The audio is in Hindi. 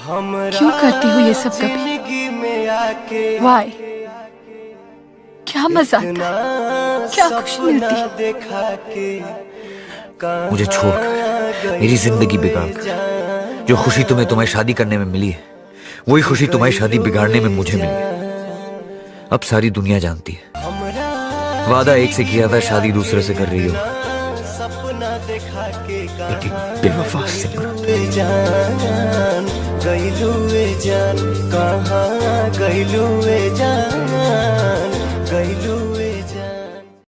क्यों करती हो ये सब कभी? वाई? क्या मजा आता है, क्या खुशी मिलती है। मुझे छोड़कर, मेरी जिंदगी बिगाड़कर, जो खुशी तुम्हें तुम्हारी शादी करने में मिली है, वही खुशी तुम्हारी शादी बिगाड़ने में मुझे मिली है। अब सारी दुनिया जानती है, वादा एक से किया था, शादी दूसरे से कर रही हो। एक बेवफा सिमरन। गईलू जान, कहाँ गईलू जान, गईलू